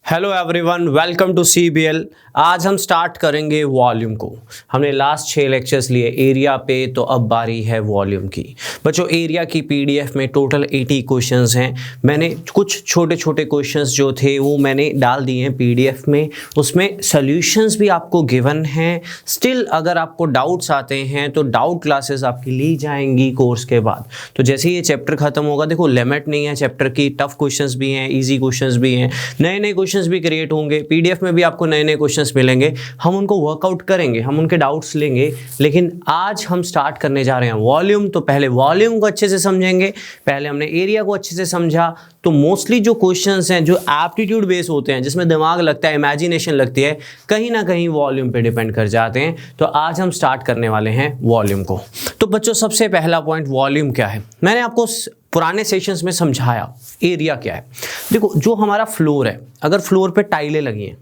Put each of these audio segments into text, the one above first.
Hello everyone, welcome to CBL। आज हम start करेंगे वॉल्यूम को। हमने लास्ट 6 लेक्चर्स लिए एरिया पे, तो अब बारी है वॉल्यूम की। बच्चों, एरिया की PDF में टोटल 80 क्वेश्चंस हैं। मैंने कुछ छोटे छोटे क्वेश्चंस जो थे वो मैंने डाल दिए हैं PDF में, उसमें सॉल्यूशंस भी आपको गिवन हैं। स्टिल अगर आपको डाउट्स आते हैं तो डाउट क्लासेस आपकी ली जाएंगी कोर्स के बाद। तो जैसे ये चैप्टर खत्म होगा, देखो लिमिट नहीं है चैप्टर की, टफ क्वेश्चंस भी हैं, ईजी क्वेश्चंस भी हैं, नए नए क्वेश्चंस भी क्रिएट होंगे। PDF में भी आपको नए नए क्वेश्चंस मिलेंगे, हम उनको वर्कआउट करेंगे, हम उनके डाउट्स लेंगे। लेकिन आज हम स्टार्ट करने जा रहे हैं वॉल्यूम। तो पहले वॉल्यूम को अच्छे से समझेंगे, पहले हमने एरिया को अच्छे से समझा। तो मोस्टली जो क्वेश्चंस हैं जो एप्टीट्यूड बेस होते हैं, जिसमें दिमाग लगता है, इमेजिनेशन लगती है, कहीं ना कहीं वॉल्यूम पे डिपेंड कर जाते हैं। तो आज हम स्टार्ट करने वाले हैं वॉल्यूम को। तो बच्चों, सबसे पहला पॉइंट वॉल्यूम क्या है, मैंने आपको पुराने सेशंस में समझाया। एरिया क्या है, देखो जो हमारा फ्लोर है, अगर फ्लोर पे टाइलें लगी हैं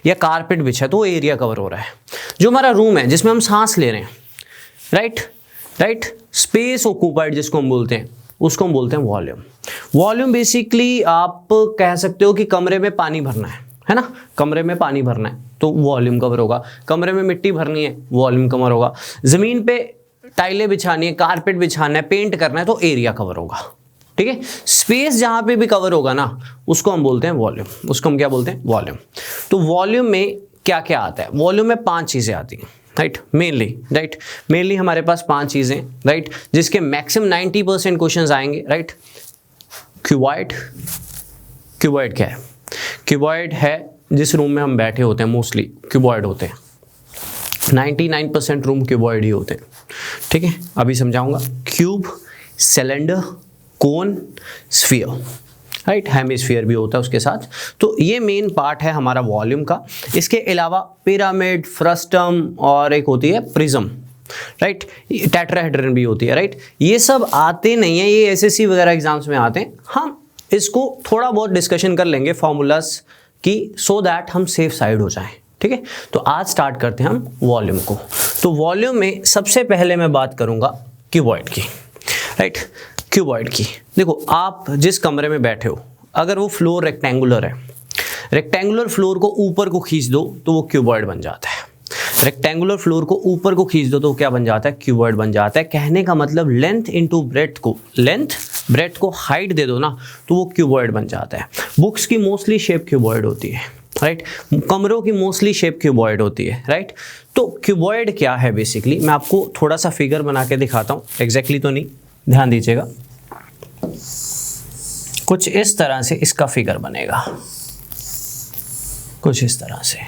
या कारपेट बिछा है तो वो एरिया कवर हो रहा है। जो हमारा रूम है जिसमें हम सांस ले रहे हैं, राइट, स्पेस ऑक्यूपाइड जिसको हम बोलते हैं, उसको हम बोलते हैं वॉल्यूम। वॉल्यूम बेसिकली आप कह सकते हो कि कमरे में पानी भरना है ना, कमरे में पानी भरना है तो वॉल्यूम कवर होगा। कमरे में मिट्टी भरनी है, वॉल्यूम कवर होगा। जमीन पे टाइलें बिछानी है, कारपेट बिछाना है, पेंट करना है तो एरिया कवर होगा। ठीक है, स्पेस जहां पे भी कवर होगा ना, उसको हम बोलते हैं वॉल्यूम, उसको हम क्या बोलते हैं, वॉल्यूम। तो वॉल्यूम में क्या क्या आता है, वॉल्यूम में 5 चीजें आती हैं, मेनली हमारे पास 5 चीजें, जिसके मैक्सिमम 90% क्वेश्चंस आएंगे, क्यूबॉइड क्या है, क्यूबॉइड है जिस रूम में हम बैठे होते हैं, मोस्टली क्यूबॉइड होते हैं, 99% रूम क्यूबॉइड ही होते हैं। ठीक है, अभी समझाऊंगा। क्यूब, सिलेंडर, कोन, स्फीयर, हेमिस्फीयर भी होता है उसके साथ। तो ये मेन पार्ट है हमारा वॉल्यूम का। इसके अलावा पिरामिड, फ्रस्टम और एक होती है प्रिज्म, टेट्राहेड्रन भी होती है, ये सब आते नहीं है, ये SSC वगैरह एग्जाम्स में आते हैं। हम इसको थोड़ा बहुत डिस्कशन कर लेंगे फॉर्मूलाज की, सो दैट हम सेफ साइड हो जाएं। ठीक है, तो आज स्टार्ट करते हैं हम वॉल्यूम को। तो वॉल्यूम में सबसे पहले मैं बात करूंगा क्यूबॉइड की, क्यूबॉइड की। देखो आप जिस कमरे में बैठे हो, अगर वो फ्लोर रेक्टेंगुलर है, रेक्टेंगुलर फ्लोर को ऊपर को खींच दो तो वो क्यूबॉइड बन जाता है। रेक्टेंगुलर फ्लोर को ऊपर को खींच दो तो क्या बन जाता है, क्यूबॉइड बन जाता है। कहने का मतलब लेंथ इंटू ब्रेथ को हाइट दे दो ना तो वो क्यूबॉइड बन जाता है। बुक्स की मोस्टली शेप क्यूबॉइड होती है, कमरों की मोस्टली शेप क्यूबॉइड होती है, तो क्यूबॉइड क्या है बेसिकली, मैं आपको थोड़ा सा फिगर बना के दिखाता हूँ, एग्जैक्टली तो नहीं, ध्यान दीजिएगा। कुछ इस तरह से इसका फिगर बनेगा, कुछ इस तरह से।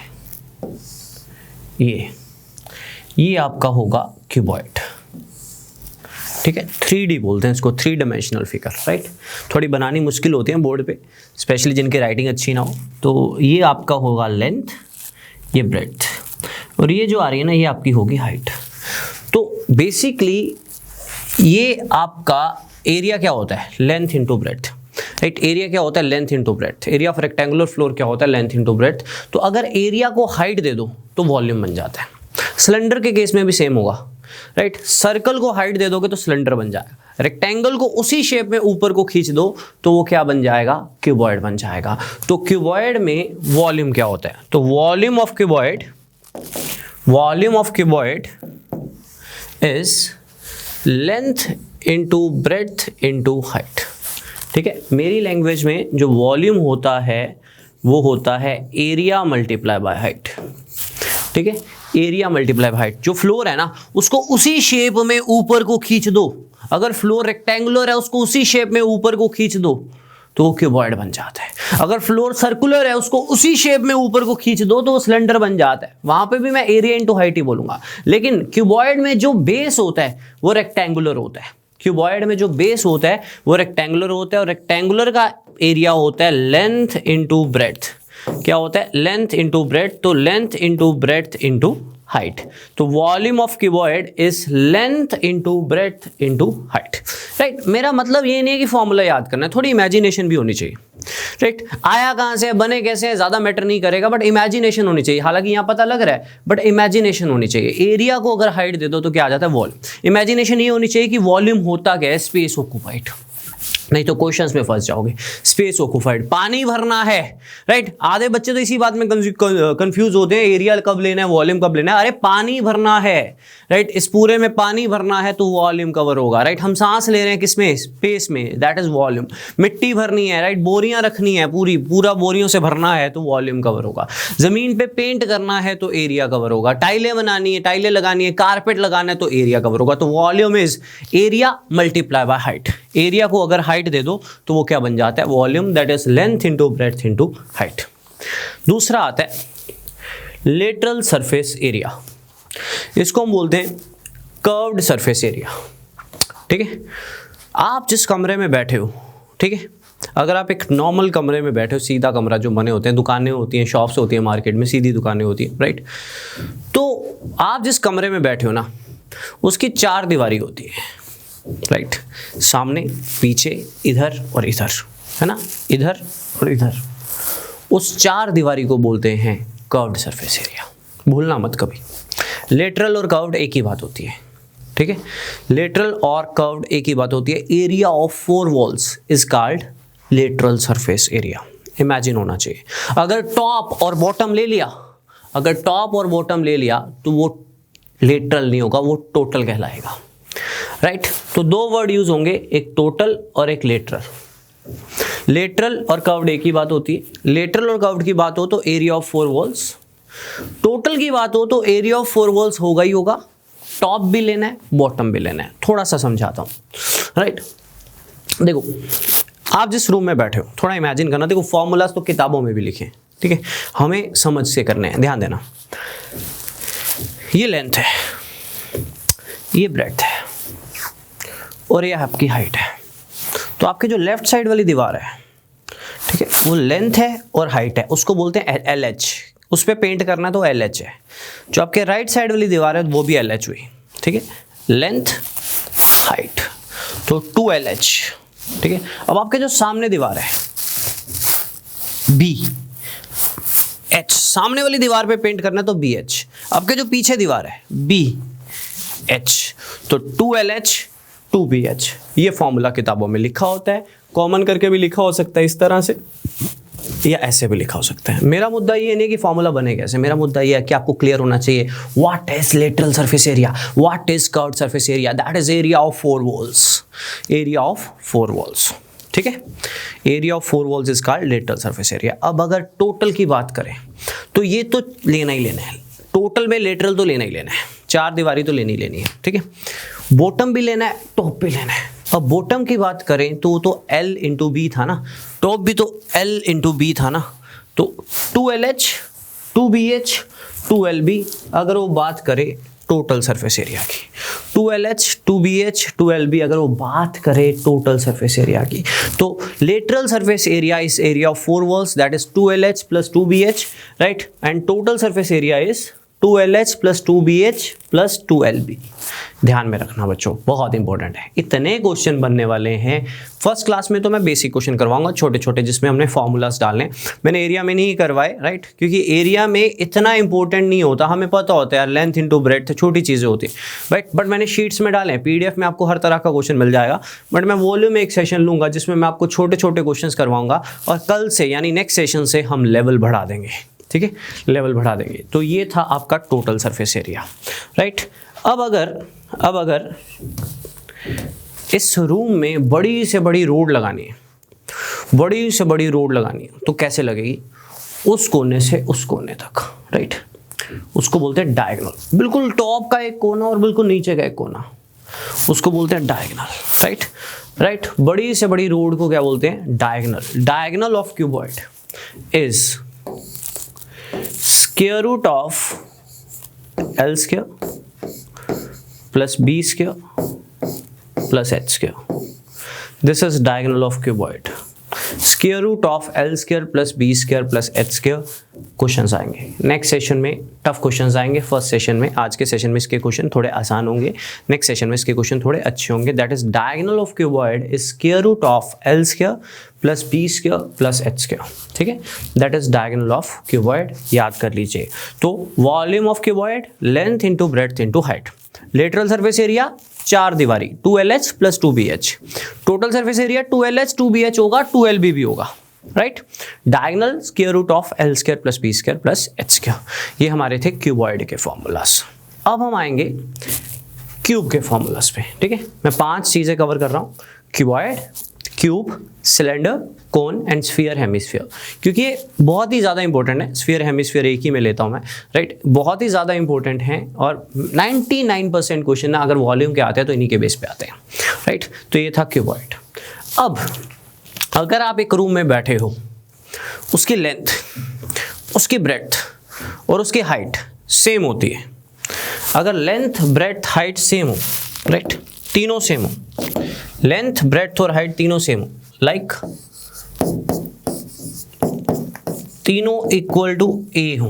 ये आपका होगा क्यूबॉइड। ठीक है, 3D बोलते हैं इसको, 3 डायमेंशनल फिगर, थोड़ी बनानी मुश्किल होती है बोर्ड पे, स्पेशली जिनकी राइटिंग अच्छी ना हो। तो ये आपका होगा लेंथ, ये ब्रेड्थ, और ये जो आ रही है ना, ये आपकी होगी हाइट। तो बेसिकली ये आपका एरिया क्या होता है, लेंथ इंटू ब्रेड्थ, एरिया क्या होता है, length into breadth. Area of rectangular floor क्या होता है, लेंथ इंटू ब्रेड्थ। तो अगर एरिया को हाइट दे दो तो वॉल्यूम बन जाता है। सिलेंडर के केस में भी सेम होगा, सर्कल को हाइट दे दोगे तो सिलेंडर बन जाएगा। रेक्टेंगल को उसी शेप में ऊपर को खींच दो तो वो क्या बन जाएगा, क्यूबॉइड बन जाएगा। तो क्यूबॉइड में वॉल्यूम क्या होता है, तो volume of cuboid is length into breadth into height. ठीक है, मेरी लैंग्वेज में जो वॉल्यूम होता है वो होता है एरिया मल्टीप्लाई बाय हाइट। ठीक है, एरिया मल्टीप्लाई बाय हाइट। जो फ्लोर है ना, उसको उसी शेप में ऊपर को खींच दो। अगर फ्लोर रेक्टेंगुलर है, उसको उसी शेप में ऊपर को खींच दो तो वो क्यूबॉइड बन जाता है। अगर फ्लोर सर्कुलर है, उसको उसी शेप में ऊपर को खींच दो तो वो सिलेंडर बन जाता है। वहां पे भी मैं एरिया इंटू हाइट ही बोलूंगा। लेकिन क्यूबॉइड में जो बेस होता है वो रेक्टेंगुलर होता है। क्यूबॉइड में जो बेस होता है वो रेक्टेंगुलर होता है, और रेक्टेंगुलर का एरिया होता है लेंथ इंटू ब्रेड्थ। क्या होता है, लेंथ इंटू ब्रेड्थ। तो length into breadth into height. तो volume of cuboid is length into breadth into height. मेरा मतलब ये नहीं है कि फॉर्मूला याद करना है, थोड़ी इमेजिनेशन भी होनी चाहिए। आया कहां से, बने कैसे, ज्यादा मैटर नहीं करेगा, बट इमेजिनेशन होनी चाहिए। हालांकि यहां पता लग रहा है, बट इमेजिनेशन होनी चाहिए। एरिया को अगर हाइट दे दो तो क्या आ जाता है, वॉल्यूम। इमेजिनेशन ये होनी चाहिए कि वॉल्यूम होता क्या है, स्पेस ऑक्यूपाइड। नहीं तो क्वेश्चंस में फंस जाओगे। स्पेस ऑक्यूपाइड, पानी भरना है, राइट। आधे बच्चे तो इसी बात में कंफ्यूज होते हैं, एरिया कब लेना है, वॉल्यूम कब लेना है। अरे पानी भरना है, राइट, इस पूरे में पानी भरना है तो वॉल्यूम कवर होगा, राइट। हम सांस ले रहे हैं किसमें, स्पेस में, दैट इज वॉल्यूम। मिट्टी भरनी है, राइट, बोरियां रखनी है, पूरा बोरियों से भरना है तो वॉल्यूम कवर होगा। जमीन पे पेंट करना है तो एरिया कवर होगा। टाइलें बनानी है, टाइलें लगानी है, कारपेट लगाना है तो एरिया कवर होगा। तो volume is area multiply by height. Area को अगर हाइट दे दो तो वो क्या बन जाता है, volume, that is length into breadth into height. दूसरा आता है लेटरल सरफेस एरिया, इसको हम बोलते हैं कर्व्ड सरफेस एरिया, ठीक है। आप जिस कमरे में बैठे हो, ठीक है, अगर आप एक नॉर्मल कमरे में बैठे हो, सीधा कमरा जो बने होते हैं, दुकानें होती हैं, शॉप्स होती हैं मार्केट में, सीधी दुकानें होती हैं, राइट। तो आप जिस कमरे में बैठे हो ना, उसकी 4 दीवारी होती है, राइट, सामने, पीछे, इधर और इधर, है ना, इधर और इधर। उस 4 दीवारी को बोलते हैं कर्व्ड सरफेस एरिया, भूलना मत कभी। लेटरल और कर्व्ड एक ही बात होती है, ठीक है। लेटरल और कर्व्ड एक ही बात होती है। Area of 4 walls is called lateral surface area. Imagine होना चाहिए, अगर टॉप और बॉटम ले लिया, अगर टॉप और बॉटम ले लिया तो वो लेटरल नहीं होगा, वो टोटल कहलाएगा, राइट। तो 2 वर्ड यूज होंगे, एक टोटल और एक लेटरल। लेटरल और कर्व्ड एक ही बात होती है। लेटरल और कर्व्ड की बात हो तो एरिया ऑफ 4 वॉल्स, टोटल की बात हो तो एरिया ऑफ 4 वॉल्स होगा ही होगा। टॉप भी लेना है, बॉटम भी लेना है। थोड़ा सा समझाता हूं, राइट। देखो, आप जिस रूम में बैठे हो, थोड़ा इमेजिन करना। देखो, फॉर्मूलाज तो किताबों में भी लिखे, ठीक है, हमें समझ से करने हैं, ध्यान देना। ये लेंथ है, ये ब्रेड्थ है और ये आपकी हाइट है। तो आपके जो लेफ्ट साइड वाली दीवार है, ठीक है, वो लेंथ है और हाइट है, उसको बोलते हैं LH। उस पर पेंट करना तो LH है। जो आपके राइट साइड वाली दीवार है वो भी LH हुई, ठीक है, लेंथ हाइट, तो 2LH, ठीक है। अब आपके जो सामने दीवार है BH, सामने वाली दीवार पे पेंट करना तो BH। आपके जो पीछे दीवार है BH, तो 2LH 2BH। ये फॉर्मूला किताबों में लिखा होता है, कॉमन करके भी लिखा हो सकता है इस तरह से, या ऐसे भी लिखा हो सकता है। मेरा मुद्दा ये नहीं कि फॉर्मूला बने कैसे, मेरा मुद्दा ये है कि आपको क्लियर होना चाहिए what is lateral surface area, what is curved surface area, that is area of 4 walls, area of 4 walls, ठीक है। Area of 4 walls is called lateral surface area. अब अगर टोटल की बात करें तो ये तो लेना ही लेना है, टोटल में लेटरल तो लेना ही लेना है, 4 दीवारी तो लेनी लेनी है, ठीक है। बॉटम भी लेना है, टॉप भी लेना है। अब बॉटम की बात करें तो L इंटू बी था ना, टॉप भी तो L इंटू बी था ना, तो 2LH 2BH 2LB। अगर वो बात करे टोटल सरफेस एरिया की, 2LH 2BH 2LB, अगर वो बात करे टोटल सरफेस एरिया की, तो lateral surface area is area of 4 walls, that is 2LH plus 2BH, right, and total surface area is 2LH plus 2BH plus 2LB। ध्यान में रखना बच्चों, बहुत इंपॉर्टेंट है। इतने क्वेश्चन बनने वाले हैं फर्स्ट क्लास में, तो मैं बेसिक क्वेश्चन करवाऊंगा छोटे छोटे, जिसमें हमने फॉर्मूलाज डालने। मैंने एरिया में नहीं करवाए, राइट, क्योंकि एरिया में इतना इंपॉर्टेंट नहीं होता, हमें पता होता है यार लेंथ इंटू ब्रेड्थ, छोटी चीज़ें होती है, राइट। बट मैंने शीट्स में डाले, PDF में आपको हर तरह का क्वेश्चन मिल जाएगा। बट मैं वॉल्यूम में एक सेशन लूंगा जिसमें मैं आपको छोटे छोटे क्वेश्चन करवाऊंगा, और कल से यानी नेक्स्ट सेशन से हम लेवल बढ़ा देंगे, ठीक है, लेवल बढ़ा देंगे। तो ये था आपका टोटल सरफेस एरिया, राइट। अब अगर इस रूम में बड़ी से बड़ी रोड लगानी है, बड़ी से बड़ी रोड लगानी है, तो कैसे लगेगी, उस कोने से उस कोने तक, राइट, उसको बोलते हैं डायगोनल। बिल्कुल टॉप का एक कोना और बिल्कुल नीचे का एक कोना, उसको बोलते हैं डायगोनल, राइट, राइट। बड़ी से बड़ी रोड को क्या बोलते हैं, diagonal. Diagonal of cuboid is square root of L square plus B square plus H square. This is diagonal of cuboid. Square root of L square plus B square plus H square questions आएंगे next session में, tough questions आएंगे first session में। आज के session में इसके question थोड़े आसान होंगे, नेक्स्ट सेशन में इसके क्वेश्चन थोड़े अच्छे होंगे। That is diagonal of cuboid is square root of L square plus B square plus H square, ठीक है, that is diagonal of cuboid, याद कर लीजिए। तो volume of cuboid, length into breadth into height, lateral surface area चार दीवारी 2LH plus 2BH, total surface area 2LH 2BH होगा, 2LB भी होगा, right. Diagonal square root of L square plus B square plus H square. ये हमारे थे cuboid के formulas. अब हम आएंगे क्यूब के फॉर्मूलाज पे, ठीक है। मैं 5 चीजें कवर कर रहा हूँ, cuboid, cube, cylinder, cone and sphere hemisphere, क्योंकि ये बहुत ही ज़्यादा इंपॉर्टेंट है। स्फीयर हेमिस्फीयर एक ही में लेता हूँ मैं, राइट। बहुत ही ज़्यादा इंपॉर्टेंट है और 99% क्वेश्चन ना अगर वॉल्यूम के आते हैं तो इन्हीं के बेस पे आते हैं, राइट। तो ये था क्यूबॉइड। अब अगर आप एक रूम में बैठे हो, उसकी लेंथ, उसकी ब्रेड्थ और उसकी हाइट सेम होती है। अगर लेंथ, ब्रेड्थ, हाइट सेम हो, राइट, तीनों सेम हो, लेंथ, ब्रेड्थ और हाइट तीनों सेम हो, लाइक तीनों इक्वल टू ए हो,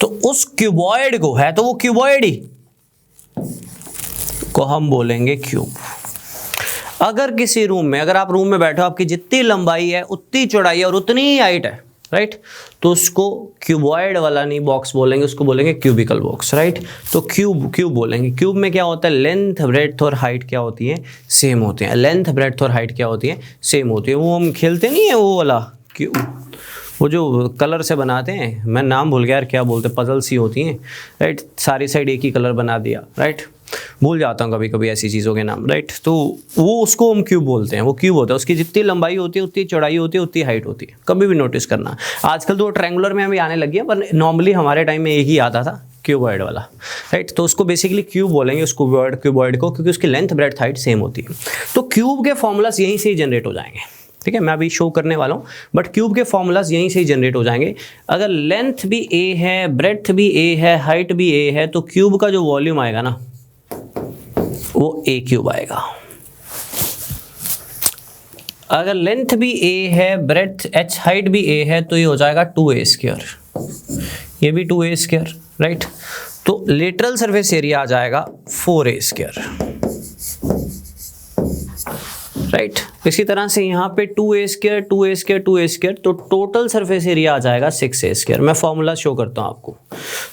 तो उस क्यूबॉइड को, है तो वो क्यूबॉइड ही, को हम बोलेंगे क्यूब। अगर किसी रूम में, अगर आप रूम में बैठे हो, आपकी जितनी लंबाई है उतनी चौड़ाई है और उतनी ही हाइट है, राइट, तो उसको क्यूबॉइड वाला नहीं बॉक्स बोलेंगे, उसको बोलेंगे क्यूबिकल बॉक्स, राइट। तो क्यूब बोलेंगे। क्यूब में क्या होता है, लेंथ, ब्रेड्थ और हाइट क्या होती है, सेम होती है। लेंथ, ब्रेड्थ और हाइट क्या होती है, सेम होती है। वो हम खेलते नहीं है वो वाला क्यूब, वो जो कलर से बनाते हैं, मैं नाम भूल गया यार, क्या बोलते हैं, पजल सी होती हैं, राइट, सारी साइड एक ही कलर बना दिया, राइट, भूल जाता हूँ कभी कभी ऐसी चीज़ों के नाम, राइट। तो वो, उसको हम क्यूब बोलते हैं। वो क्यूब होता है, उसकी जितनी लंबाई होती है उतनी चौड़ाई होती है उतनी हाइट होती है। कभी भी नोटिस करना, आजकल तो ट्रायंगुलर में भी आने लगी है, पर नॉर्मली हमारे टाइम में एक ही आता था, क्यूबॉइड वाला, राइट। तो उसको बेसिकली क्यूब बोलेंगे, उस क्यूबॉइड को, क्योंकि उसकी लेंथ, ब्रेड्थ, हाइट सेम होती है। तो क्यूब के फॉर्मूलाज यहीं से ही जनरेट हो जाएंगे, ठीक है। मैं अभी शो करने वाला हूँ, बट क्यूब के फॉर्मूलाज यहीं से ही जनरेट हो जाएंगे। अगर लेंथ भी ए है, ब्रेड्थ भी ए है, हाइट भी ए है, तो क्यूब का जो वॉल्यूम आएगा ना, वो ए क्यूब आएगा। अगर लेंथ भी ए है, ब्रेड्थ h, हाइट भी ए है, तो ये हो जाएगा 2a स्क्वायर, ये भी 2a स्क्वायर, राइट। तो लेटरल सरफेस एरिया आ जाएगा 4a स्क्वायर, राइट। इसी तरह से यहाँ पे 2a square, 2a square, 2a square, तो टोटल सरफेस एरिया आ जाएगा 6a स्क्वायर। मैं फॉर्मूला शो करता हूँ आपको।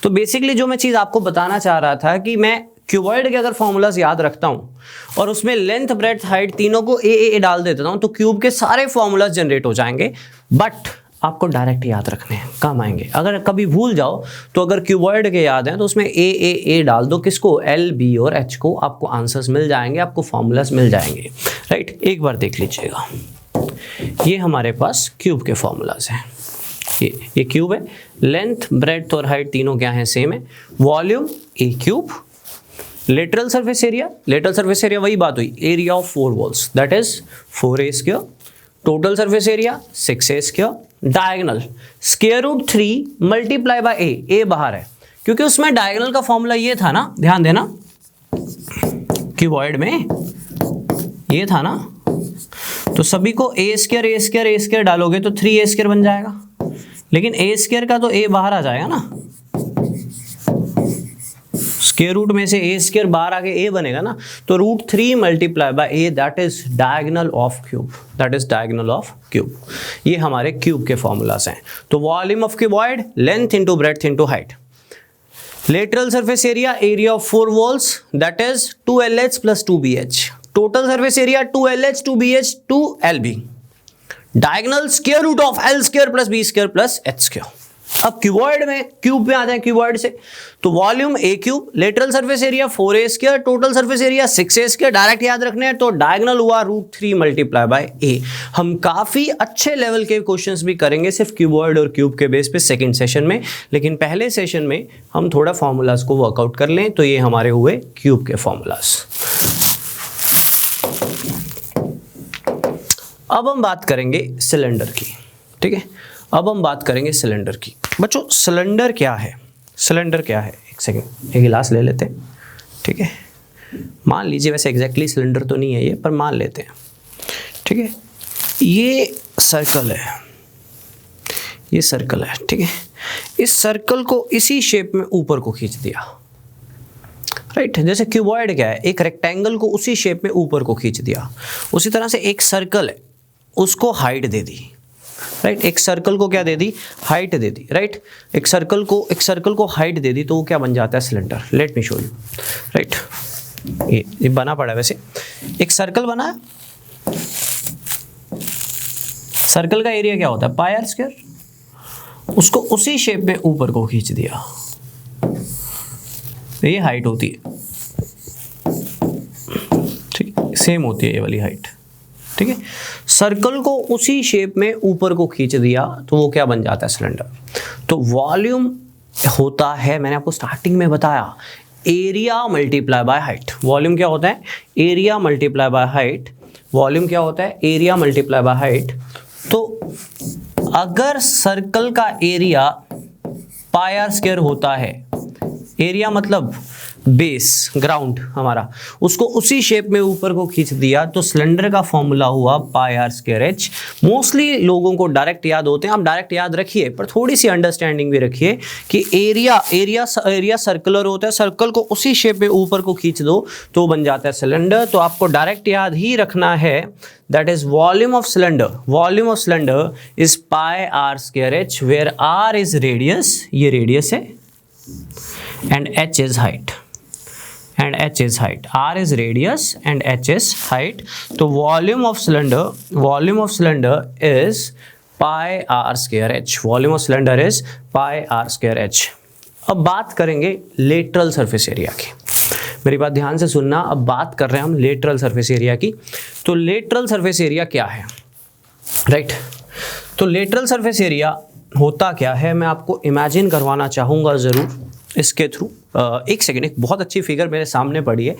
तो बेसिकली जो मैं चीज़ आपको बताना चाह रहा था कि मैं क्यूबॉइड के अगर फॉर्मूलाज याद रखता हूँ और उसमें लेंथ, ब्रेड्थ, हाइट तीनों को ए डाल देता हूँ, तो क्यूब के सारे फॉर्मूलाज जनरेट हो जाएंगे। बट आपको डायरेक्ट याद रखने हैं, काम आएंगे। अगर कभी भूल जाओ तो अगर क्यूबॉइड के याद हैं तो उसमें ए डाल दो, किसको, एल, बी और एच को, आपको आंसर्स मिल जाएंगे, आपको फॉर्मूलाज मिल जाएंगे, राइट। एक बार देख लीजिएगा, ये हमारे पास क्यूब के फॉर्मूलाज हैं। ये क्यूब है, लेंथ, ब्रेड्थ और हाइट तीनों क्या है, सेम है। वॉल्यूम ए क्यूब, लेटरल सरफेस एरिया वही बात हुई, area of 4 walls, that is 4a square. Total surface area 6a square. Diagonal square root 3 multiply by a बाहर है, क्योंकि उसमें डायगोनल का फॉर्मूला ये था ना, ध्यान देना, क्यूबॉइड में ये था ना, तो सभी को a स्क्वायर डालोगे तो 3a स्क्वायर बन जाएगा, लेकिन a स्क्वायर का तो a बाहर आ जाएगा ना, स्क्वायर रूट में से a स्क्वायर बाहर आके a बनेगा ना, तो root 3 multiply by a, that is diagonal of cube, that is diagonal of cube. ये हमारे क्यूब के फॉर्मूलाज हैं। तो volume of cuboid, length into breadth into height. Lateral surface area, area of 4 walls, that is 2LH plus 2BH। Total surface area 2LH 2BH 2LB। Diagonal square root of L square plus B square plus H square. अब cuboid में, cube में आते हैं cuboid से, तो volume ए cube, lateral surface area 4a square, total surface area 6a square, direct याद रखने हैं, तो डायगोनल हुआ रूट 3 मल्टीप्लाई बाय a। हम काफी अच्छे लेवल के क्वेश्चंस भी करेंगे सिर्फ क्यूबॉइड और क्यूब के बेस पे सेकंड सेशन में, लेकिन पहले सेशन में हम थोड़ा फॉर्मूलाज को वर्कआउट कर लें। तो ये हमारे हुए क्यूब के फॉर्मूलाज। अब हम बात करेंगे सिलेंडर की, ठीक है। अब हम बात करेंगे सिलेंडर की। बच्चों सिलेंडर क्या है, सिलेंडर क्या है, एक सेकंड, एक गिलास ले लेते हैं, ठीक है। मान लीजिए, वैसे एग्जैक्टली सिलेंडर तो नहीं है ये, पर मान लेते हैं, ठीक है। ये सर्कल है, ये सर्कल है, ठीक है। इस सर्कल को इसी शेप में ऊपर को खींच दिया, राइट। जैसे क्यूबॉइड क्या है, एक रेक्टेंगल को उसी शेप में ऊपर को खींच दिया। उसी तरह से एक सर्कल है, उसको हाइट दे दी, राइट। एक सर्कल को क्या दे दी, हाइट दे दी, राइट। एक सर्कल को हाइट दे दी तो वो क्या बन जाता है, cylinder. Let me show you, right. ये बना पड़ा है वैसे, एक सर्कल बना, सर्कल का एरिया क्या होता है, पाई आर स्क्वायर, उसको उसी शेप में ऊपर को खींच दिया, ये हाइट होती है, ठीक, सेम होती है ये वाली हाइट, ठीक है। सर्कल को उसी शेप में ऊपर को खींच दिया तो वो क्या बन जाता है, सिलेंडर। तो वॉल्यूम होता है, मैंने आपको स्टार्टिंग में बताया, area multiply by height. Volume क्या होता है, area multiply by height. Volume क्या होता है, एरिया मल्टीप्लाई बाय हाइट। तो अगर सर्कल का एरिया पाई आर स्क्वायर होता है, एरिया मतलब बेस, ग्राउंड हमारा, उसको उसी शेप में ऊपर को खींच दिया तो सिलेंडर का फॉर्मूला हुआ पाई आर स्क्वायर एच। मोस्टली लोगों को डायरेक्ट याद होते हैं, आप डायरेक्ट याद रखिए पर थोड़ी सी अंडरस्टैंडिंग भी रखिए कि एरिया सर्कुलर होता है, सर्कल को उसी शेप में ऊपर को खींच दो तो बन जाता है सिलेंडर। तो आपको डायरेक्ट याद ही रखना है, that is volume of cylinder. Volume of cylinder is pi are square h, where are is radius, ये रेडियस है, and h is height, and h is height, r is radius and h is height। तो volume of cylinder is pi r square h, volume of cylinder is pi r square h। अब बात करेंगे lateral surface area की, मेरी बात ध्यान से सुनना, अब बात कर रहे हैं हम लेटरल सरफेस एरिया की। तो लेटरल सरफेस एरिया क्या है, राइट। तो लेटरल सरफेस एरिया होता क्या है, मैं आपको इमेजिन करवाना चाहूँगा ज़रूर इसके थ्रू। एक सेकेंड, एक बहुत अच्छी फिगर मेरे सामने पड़ी है,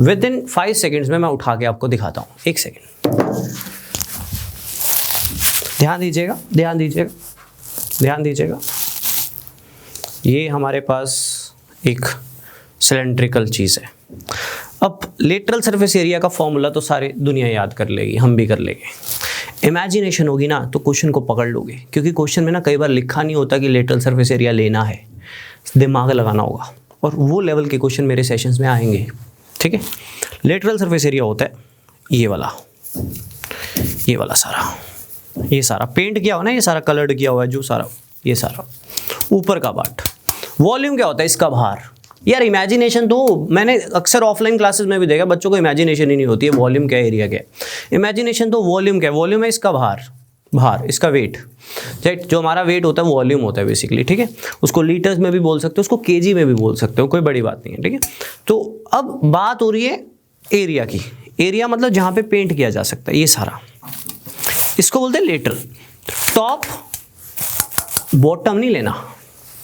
विद इन 5 सेकेंड्स में मैं उठा के आपको दिखाता हूँ। एक सेकेंड, ध्यान दीजिएगा, ध्यान दीजिएगा, ध्यान दीजिएगा। ये हमारे पास एक सिलेंड्रिकल चीज़ है। अब लेटरल सरफेस एरिया का फॉर्मूला तो सारी दुनिया याद कर लेगी, हम भी कर लेंगे। इमेजिनेशन होगी ना तो क्वेश्चन को पकड़ लोगे, क्योंकि क्वेश्चन में ना कई बार लिखा नहीं होता कि लेटरल सरफेस एरिया लेना है, दिमाग लगाना होगा, और वो लेवल के क्वेश्चन मेरे सेशंस में आएंगे, ठीक है। लेटरल सरफेस एरिया होता है ये वाला सारा, ये सारा पेंट किया हुआ ना, ये सारा कलर्ड किया हुआ है जो सारा, ये सारा ऊपर का पार्ट। वॉल्यूम क्या होता है, इसका भार। यार इमेजिनेशन तो मैंने अक्सर ऑफलाइन क्लासेस में भी देखा, बच्चों को इमेजिनेशन ही नहीं होती है, वॉल्यूम क्या है, एरिया क्या है। इमेजिनेशन तो वॉल्यूम क्या है, वॉल्यूम है इसका भार, इसका वेट, राइट। जो हमारा वेट होता है वॉल्यूम होता है बेसिकली, ठीक है। उसको लीटर्स में भी बोल सकते हो, उसको केजी में भी बोल सकते हो, कोई बड़ी बात नहीं है, ठीक है। तो अब बात हो रही है एरिया की। एरिया मतलब जहाँ पे पेंट किया जा सकता है, ये सारा, इसको बोलते हैं लेटरल। टॉप बॉटम नहीं लेना,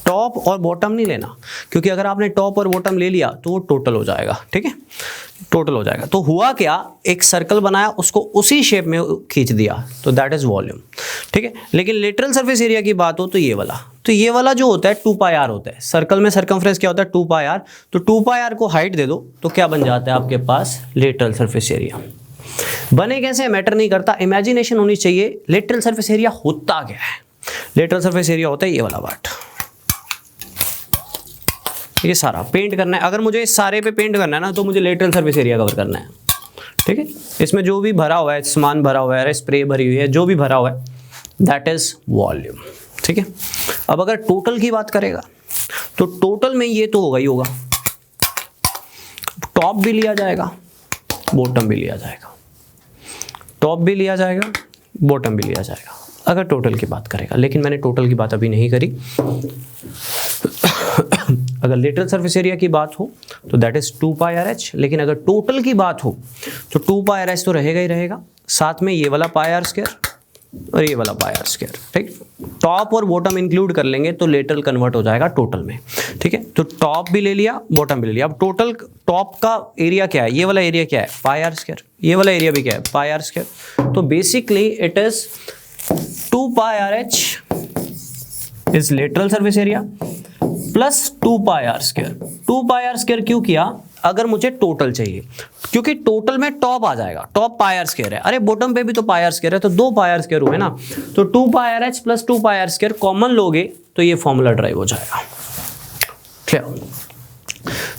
टॉप और बॉटम नहीं लेना, क्योंकि अगर आपने टॉप और बॉटम ले लिया तो वो टोटल हो जाएगा, ठीक है, टोटल हो जाएगा। तो हुआ क्या, एक सर्कल बनाया, उसको उसी शेप में खींच दिया तो दैट इज वॉल्यूम, ठीक है। लेकिन लेटरल सरफेस एरिया की बात हो तो ये वाला जो होता है 2 पाई आर होता है। सर्कल में सर्कमफ्रेंस क्या होता है, 2 पाई आर। तो 2 पाई आर को हाइट दे दो तो क्या बन जाता है आपके पास, लेटरल सरफेस एरिया। बने कैसे मैटर नहीं करता, इमेजिनेशन होनी चाहिए। लेटरल सरफेस एरिया होता क्या है, लेटरल सरफेस एरिया होता है ये वाला पार्ट, ये सारा पेंट करना है। अगर मुझे इस सारे पे पेंट करना है ना तो मुझे लेटरल सरफेस एरिया कवर करना है, ठीक है। इसमें जो भी भरा हुआ है, सामान भरा हुआ है, स्प्रे भरी हुई है, जो भी भरा हुआ है, दैट इज वॉल्यूम, ठीक है। अब अगर टोटल की बात करेगा तो टोटल में ये तो होगा ही होगा, टॉप भी लिया जाएगा, बॉटम भी लिया जाएगा, टॉप भी लिया जाएगा, बॉटम भी लिया जाएगा, अगर टोटल की बात करेगा। लेकिन मैंने टोटल की बात अभी नहीं करी। अगर लेटरल सरफेस एरिया की बात हो तो that is 2 pi R H, लेकिन अगर टोटल की बात हो तो 2 पाई आर एच तो रहेगा ही रहेगा, साथ में ये वाला पाई आर स्क्वायर और ये वाला पाई आर स्क्वायर, ठीक। टॉप और बॉटम इंक्लूड कर लेंगे तो लेटरल कन्वर्ट हो जाएगा टोटल में, ठीक है। तो टॉप भी ले लिया, बॉटम भी ले लिया। अब टोटल टॉप का एरिया क्या है, ये वाला एरिया क्या है, पाई आर स्क्वायर, ये वाला एरिया भी क्या है, पाई आर स्क्वायर। तो basically it is 2 pi are h is lateral surface area plus 2 pi are square. 2 pi are square क्यों किया, अगर मुझे टोटल चाहिए, क्योंकि टोटल में टॉप आ जाएगा, टॉप पाई आर स्क्वायर है, अरे बॉटम पे भी तो पाई आर स्क्वायर है, तो 2 पाई आर स्क्वायर हुए ना। तो 2 pi R H plus 2 pi are square common लोगे तो ये फॉर्मूला ड्राइव हो जाएगा। क्लियर,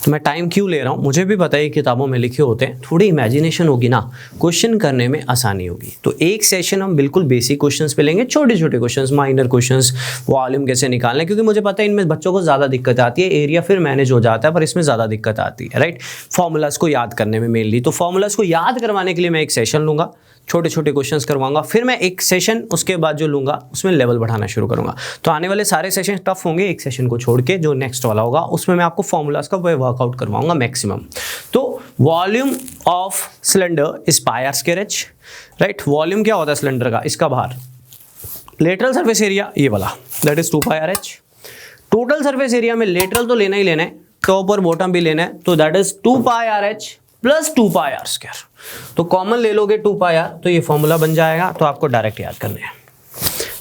तो मैं टाइम क्यों ले रहा हूँ, मुझे भी पता है किताबों में लिखे होते हैं, थोड़ी इमेजिनेशन होगी ना, क्वेश्चन करने में आसानी होगी। तो एक सेशन हम बिल्कुल बेसिक क्वेश्चंस पे लेंगे, छोटे छोटे क्वेश्चंस, माइनर क्वेश्चंस, वॉल्यूम कैसे निकालना है, क्योंकि मुझे पता है इनमें बच्चों को ज़्यादा दिक्कत आती है, एरिया फिर मैनेज हो जाता है पर इसमें ज़्यादा दिक्कत आती है, राइट। फॉर्मूलाज को याद करने में मेनली, तो फॉर्मूलाज को याद करवाने के लिए मैं एक सेशन लूँगा, छोटे छोटे क्वेश्चंस करवाऊंगा, फिर मैं एक सेशन उसके बाद जो लूँगा उसमें लेवल बढ़ाना शुरू करूँगा। तो आने वाले सारे सेशन टफ होंगे, एक सेशन को छोड़ के जो नेक्स्ट वाला होगा उसमें मैं आपको फॉर्मूलाज का वर्कआउट करवाऊंगा मैक्सिमम। तो volume of cylinder is pi are square h, right. Volume क्या होता है सिलेंडर का, इसका बाहर लेटरल सरफेस एरिया ये वाला, that is 2 pi are H. Total surface area में लेटरल तो लेना ही लेना है, टॉप और बॉटम भी लेना है, तो that is 2 pi R H plus 2 pi are square. तो कॉमन ले लोगे 2 पाई आर, तो ये फॉर्मूला बन जाएगा। तो आपको डायरेक्ट याद करने हैं,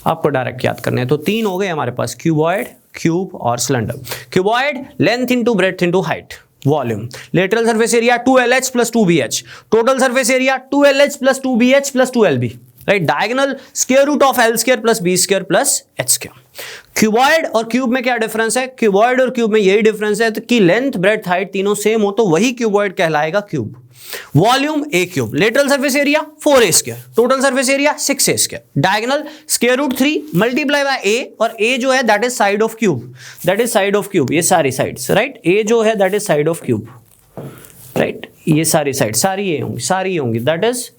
आपको डायरेक्ट याद करने हैं। तो तीन हो गए हमारे पास, क्यूबॉइड, क्यूब और cylinder. Cuboid length into breadth into height, volume, lateral surface area 2LH plus 2BH, total surface area 2LH plus 2BH plus 2LB, right. Diagonal square root of L square plus B square plus H square. Cuboid और cube में क्या difference है, cuboid और cube में यही difference है कि length breadth height तीनों सेम हो तो वही क्यूबॉइड कहलाएगा cube. Volume A cube, lateral surface area 4A square, total surface area 6A square, diagonal square root 3 multiply by A, और A जो है that is side of cube, that is side of cube, ये सारी sides, right. A जो है that is side of cube, right. ये सारी side सारी ये होंगी, सारी ये होंगी, that is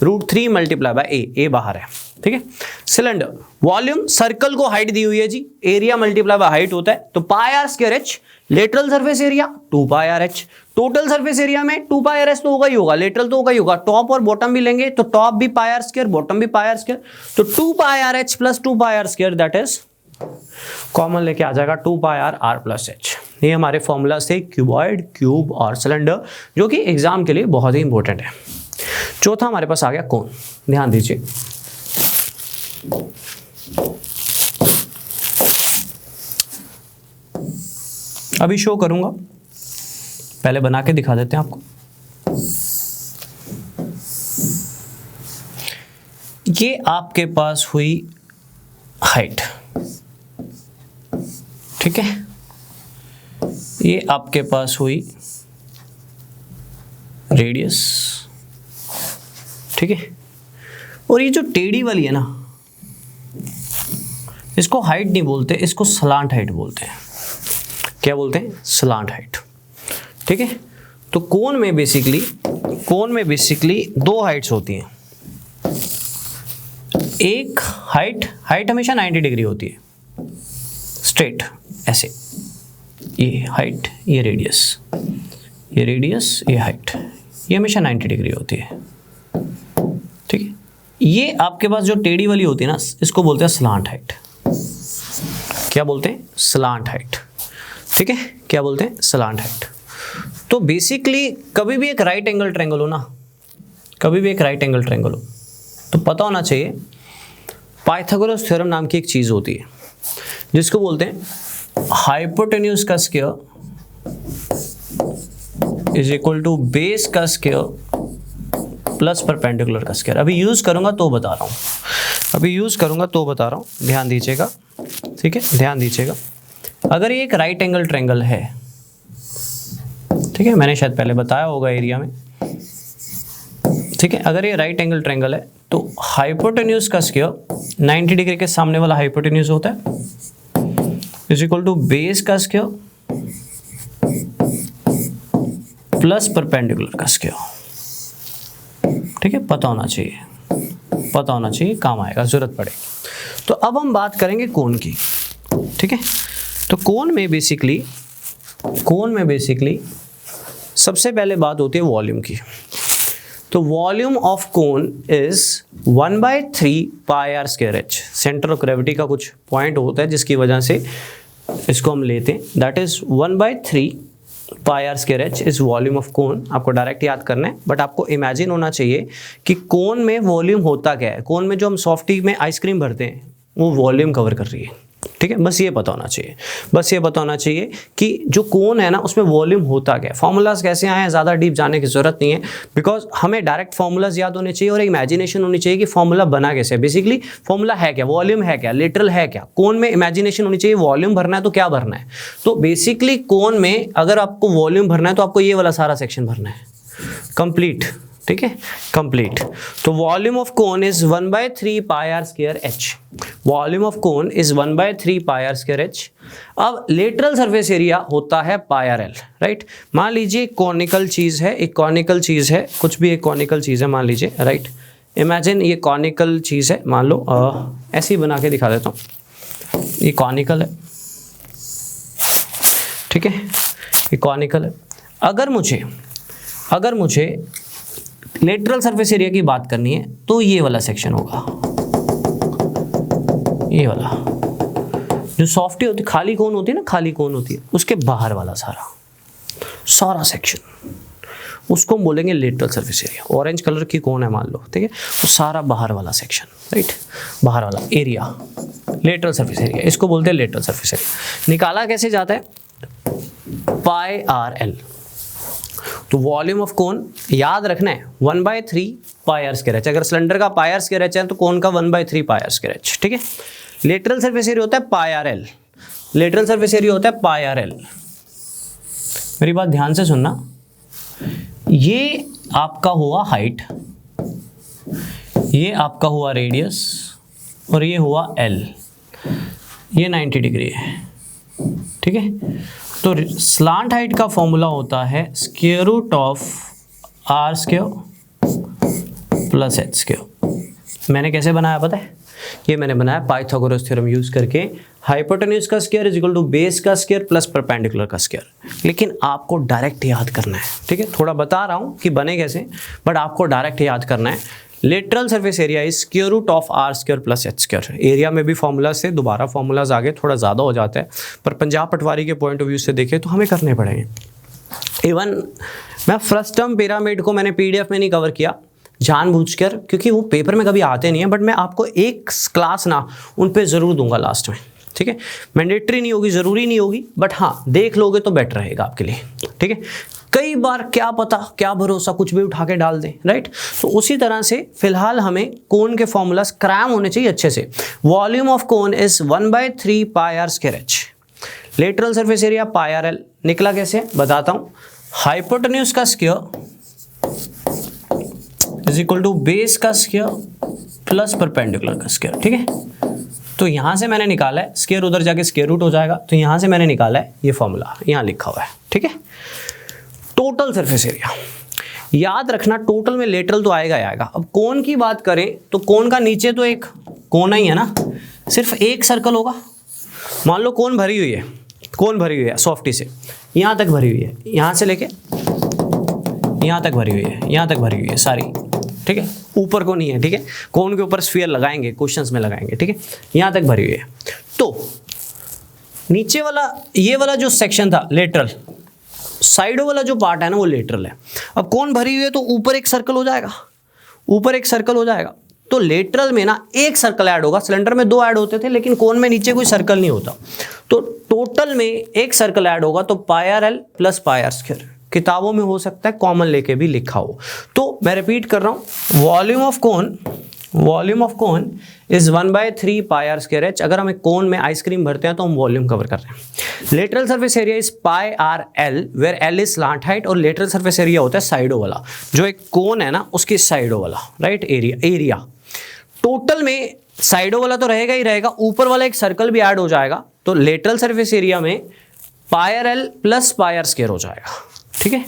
root 3 multiply by A बाहर है, ठीक है। सिलेंडर, वॉल्यूम, सर्कल को हाइट दी हुई है जी, एरिया मल्टीप्लाई बाय हाइट होता है, तो pi are square H, lateral surface area 2 pi are H, total surface area में 2 पाई आर एच तो होगा ही होगा, लेटरल तो होगा ही होगा, टॉप और बॉटम भी लेंगे तो टॉप भी पाई आर स्क्वायर, बॉटम भी पाई आर स्क्वायर, तो 2 pi R H plus 2 pi are square, that is common लेके आ जाएगा 2 pi R R plus H. ये हमारे फॉर्मूलाज थे क्यूबॉइड, क्यूब और सिलेंडर, जो कि एग्जाम के लिए बहुत ही इंपॉर्टेंट है। चौथा हमारे पास आ गया कोन, ध्यान दीजिए। अभी शो करूंगा, पहले बना के दिखा देते हैं आपको। ये आपके पास हुई हाइट, ठीक है, ये आपके पास हुई रेडियस, ठीक है, और ये जो टेढ़ी वाली है ना, इसको हाइट नहीं बोलते, इसको स्लांट हाइट बोलते हैं। क्या बोलते हैं, स्लांट हाइट, ठीक है। तो कोन में बेसिकली दो हाइट्स होती हैं। एक हाइट हमेशा 90 डिग्री होती है, स्ट्रेट ऐसे, ये हाइट, ये रेडियस, ये हाइट, ये हमेशा 90 डिग्री होती है, ठीक है। ये आपके पास जो टेढ़ी वाली होती है ना, इसको बोलते हैं स्लांट हाइट। क्या बोलते हैं, स्लांट हाइट, ठीक है। क्या बोलते हैं, स्लांट हाइट। तो बेसिकली कभी भी एक राइट एंगल ट्रायंगल हो ना, कभी भी एक राइट एंगल ट्रायंगल हो तो पता होना चाहिए पाइथागोरस थ्योरम नाम की एक चीज होती है, जिसको बोलते हैं हाइपोटेन्यूज का square is equal to base का स्क्वायर प्लस परपेंडिकुलर का स्क्वायर। अभी यूज करूंगा तो बता रहा हूं, ध्यान दीजिएगा, ठीक है, ध्यान दीजिएगा। अगर ये एक राइट एंगल ट्रायंगल है, ठीक है, मैंने शायद पहले बताया होगा एरिया में, ठीक है। अगर ये राइट एंगल ट्रायंगल है तो हाइपोटेन्यूज का स्क्वायर 90 डिग्री के सामने वाला हाइपोटेन्यूज होता है इज इक्वल टू बेस का स्क्वायर प्लस परपेंडिकुलर का स्क्वायर, ठीक है। पता होना चाहिए, काम आएगा, जरूरत पड़ेगी। तो अब हम बात करेंगे कोन की, ठीक है। तो कोन में बेसिकली सबसे पहले बात होती है वॉल्यूम की। तो volume of cone is 1/3 pi are square h. Centre of gravity का कुछ पॉइंट होता है जिसकी वजह से इसको हम लेते हैं, that is 1/3 pi are square h is volume of cone. आपको डायरेक्ट याद करना है, बट आपको इमेजिन होना चाहिए कि कोन में वॉल्यूम होता क्या है। कोन में जो हम सॉफ्टी में आइसक्रीम भरते हैं वो वॉल्यूम कवर कर रही है, ठीक है, बस ये पता होना चाहिए, बस ये पता होना चाहिए कि जो कोन है ना उसमें वॉल्यूम होता क्या है। फॉर्मूलाज कैसे आए हैं ज़्यादा डीप जाने की ज़रूरत नहीं है, बिकॉज हमें डायरेक्ट फॉर्मूलाज याद होने चाहिए और इमेजिनेशन होनी चाहिए कि फॉर्मूला बना कैसे। बेसिकली फॉर्मूला है क्या, वॉल्यूम है क्या, लिटरल है क्या। कोन में इमेजिनेशन होनी चाहिए, वॉल्यूम भरना है तो क्या भरना है। तो बेसिकली कोन में अगर आपको वॉल्यूम भरना है तो आपको ये वाला सारा सेक्शन भरना है, कंप्लीट, ठीक है, कंप्लीट। तो volume of cone is 1/3 pi are square h. Volume of cone is 1/3 pi are square h. अब लेटरल सरफेस एरिया होता है पाई आर एल, राइट। मान लीजिए कॉनिकल चीज है, एक कॉनिकल चीज है, कुछ भी एक कॉनिकल चीज है मान लीजिए, राइट। इमेजिन ये कॉनिकल चीज है, मान लो ऐसे ही बना के दिखा देता हूँ, ये कॉनिकल है, ठीक है, ये कॉनिकल है। अगर मुझे लेटरल सरफेस एरिया की बात करनी है तो ये वाला सेक्शन होगा, ये वाला जो सॉफ्टी होती, खाली कोन होती है ना, खाली कोन होती है, उसके बाहर वाला सारा सेक्शन, उसको हम बोलेंगे lateral surface area. Orange colour की कोन है मान लो, ठीक है, वो सारा बाहर वाला सेक्शन, राइट, बाहर वाला एरिया लेटरल सरफेस एरिया, इसको बोलते हैं लेटरल सरफेस एरिया। निकाला कैसे जाता है, पाई आर एल। तो वॉल्यूम ऑफ कोन याद रखना है 1/3 पाई आर स्क्वायर एच। अगर सिलेंडर का पाई आर स्क्वायर एच है तो कोन का 1/3 पाई आर स्क्वायर एच, ठीक है। लेटरल सरफेस एरिया होता है pi are L, lateral surface area होता है पाई आर एल। मेरी बात ध्यान से सुनना, ये आपका हुआ हाइट, ये आपका हुआ रेडियस और ये हुआ एल, ये 90 डिग्री है, ठीक है। तो स्लांट हाइट का फॉर्मूला होता है square root of r square plus h square. मैंने कैसे बनाया पता है, ये मैंने बनाया पाइथागोरस थ्योरम यूज करके, हाइपोटेन्यूज का square is equal to base का स्क्वायर प्लस परपेंडिकुलर का स्क्वायर। लेकिन आपको डायरेक्ट याद करना है, ठीक है, थोड़ा बता रहा हूँ कि बने कैसे, बट आपको डायरेक्ट याद करना है। Lateral surface area is square root of r square plus h square. Area में भी फॉर्मूला से दोबारा फॉर्मूलाज आगे थोड़ा ज़्यादा हो जाता है, पर पंजाब पटवारी के पॉइंट ऑफ व्यू से देखें तो हमें करने पड़ेंगे। इवन मैं फर्स्ट टर्म पिरामिड को मैंने पीडीएफ में नहीं कवर किया जानबूझकर, क्योंकि वो पेपर में कभी आते नहीं है, बट मैं आपको एक क्लास ना उन पे ज़रूर दूंगा लास्ट में, ठीक है। मैंडेटरी नहीं होगी, ज़रूरी नहीं होगी, बट हाँ देख लोगे तो बेटर रहेगा आपके लिए, ठीक है। कई बार क्या पता क्या भरोसा कुछ भी उठा के डाल दें, राइट। तो उसी तरह से फिलहाल हमें कोन के फॉर्मूलास क्रैम होने चाहिए अच्छे से। Volume of cone is 1/3 pi are square H. Lateral surface area pi are l. निकला कैसे बताता हूं, हाइपोटेन्यूज का square is equal to base का स्क्वायर प्लस परपेंडिकुलर का स्क्वायर, ठीक है। तो यहां से मैंने निकाला है, स्क्वायर उधर जाके स्क्वायर रूट हो जाएगा, तो यहां से मैंने निकाला है ये फॉर्मूला, यहां लिखा हुआ है, ठीक है। टोटल सरफेस एरिया याद रखना, टोटल में लेटरल तो आएगा ही आएगा। अब कोन की बात करें तो कोन का नीचे तो एक कोना ही है ना, सिर्फ एक सर्कल होगा। मान लो कोन भरी हुई है, कोन भरी हुई है सॉफ्टी से, यहाँ तक भरी हुई है, यहाँ से लेके यहाँ तक भरी हुई है, यहाँ तक भरी हुई है सारी, ठीक है। ऊपर को नहीं है, ठीक है, कोन के ऊपर स्फीयर लगाएंगे, क्वेश्चंस में लगाएंगे, ठीक है। यहाँ तक भरी हुई है। तो नीचे वाला ये वाला जो सेक्शन था लेटरल, साइडों वाला जो पार्ट है ना वो लेटरल है। अब कोन भरी हुई है तो ऊपर एक सर्कल हो जाएगा, ऊपर एक सर्कल हो जाएगा। तो लेटरल में ना एक सर्कल ऐड होगा, सिलेंडर में 2 ऐड होते थे लेकिन कोन में नीचे कोई सर्कल नहीं होता, तो टोटल में एक सर्कल ऐड होगा। तो pi are L plus pi are square, किताबों में हो सकता है कॉमन लेके भी लिखा हो। तो मैं रिपीट कर रहा हूं, volume of cone is 1/3 pi are square h. अगर हम एक कोन में आइसक्रीम भरते हैं तो हम वॉल्यूम कवर कर रहे हैं। Lateral surface area is pi are l, where l is slant height, और लेटरल सरफेस एरिया होता है साइडों वाला, जो एक कोन है ना उसकी साइडों वाला, राइट, एरिया। टोटल में साइडों वाला तो रहेगा ही रहेगा, ऊपर वाला एक सर्कल भी ऐड हो जाएगा। तो लेटरल सरफेस एरिया में pi are L plus pi are square हो जाएगा, ठीक है,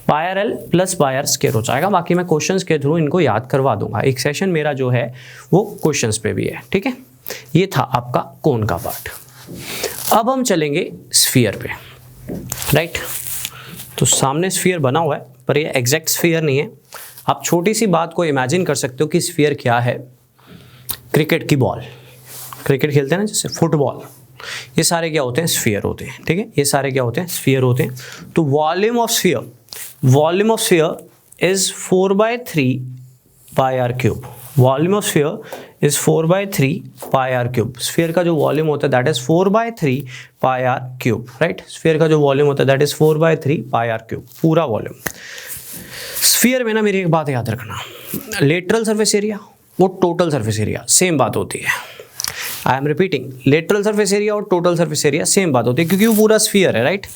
pi are L plus pi are square हो जाएगा। बाकी मैं क्वेश्चंस के थ्रू इनको याद करवा दूंगा, एक सेशन मेरा जो है वो क्वेश्चंस पे भी है, ठीक है। ये था आपका कोन का पार्ट। अब हम चलेंगे स्फीयर पे, राइट। तो सामने स्फीयर बना हुआ है, पर ये एग्जैक्ट स्फीयर नहीं है। आप छोटी सी बात को इमेजिन कर सकते हो कि स्फीयर क्या है। क्रिकेट की बॉल, क्रिकेट खेलते हैं ना जैसे फुटबॉल, ये सारे क्या होते हैं, स्फीयर होते हैं, ठीक है। ये सारे क्या होते हैं, स्फीयर होते हैं। तो volume of sphere is 4/3 pi are cube. Volume of sphere is 4/3 pi are cube. Sphere का जो वॉल्यूम होता है that is 4/3 pi are cube, right. Sphere का जो वॉल्यूम होता है that is 4/3 pi are cube, पूरा वॉल्यूम। स्फीयर में ना मेरी एक बात याद रखना, लेटरल सरफेस एरिया वो टोटल सरफेस एरिया सेम बात होती है। I am repeating, lateral surface area और टोटल सरफेस एरिया सेम बात होती है क्योंकि वो पूरा स्फीयर है, राइट।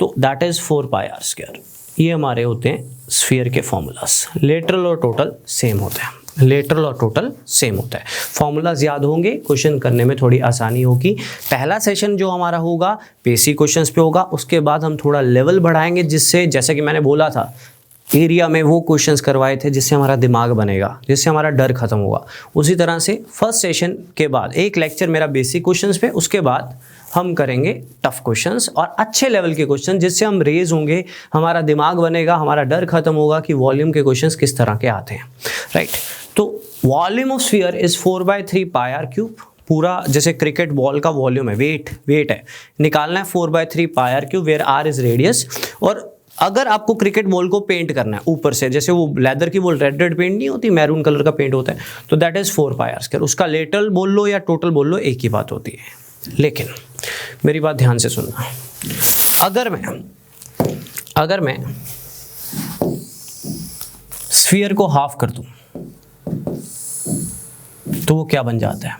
तो that is 4 pi are square. ये हमारे होते हैं स्फीयर के फॉर्मूलाज। लेटरल और टोटल सेम होते हैं, लेटरल और टोटल सेम होता है। फॉर्मूलाज याद होंगे, क्वेश्चन करने में थोड़ी आसानी होगी। पहला सेशन जो हमारा होगा बेसिक क्वेश्चंस पे होगा, उसके बाद हम थोड़ा लेवल बढ़ाएंगे जिससे, जैसे कि मैंने बोला था, एरिया में वो क्वेश्चंस करवाए थे जिससे हमारा दिमाग बनेगा, जिससे हमारा डर खत्म होगा। उसी तरह से फर्स्ट सेशन के बाद एक लेक्चर मेरा बेसिक क्वेश्चंस पे, उसके बाद हम करेंगे टफ क्वेश्चंस और अच्छे लेवल के क्वेश्चन जिससे हम रेज होंगे, हमारा दिमाग बनेगा, हमारा डर खत्म होगा कि वॉल्यूम के क्वेश्चंस किस तरह के आते हैं, राइट। तो volume of sphere is 4/3 pi are cube. पूरा जैसे क्रिकेट बॉल का वॉल्यूम है, वेट है, निकालना है 4/3 pi are cube, where are is radius. और अगर आपको क्रिकेट बॉल को पेंट करना है ऊपर से, जैसे वो लेदर की बॉल रेड पेंट नहीं होती, मैरून कलर का पेंट होता है, तो that is 4 pi are square. उसका लेटरल बोल लो या टोटल बोल लो, एक ही बात होती है। लेकिन मेरी बात ध्यान से सुनना, अगर मैं स्फीयर को हाफ कर दूं तो वो क्या बन जाता है?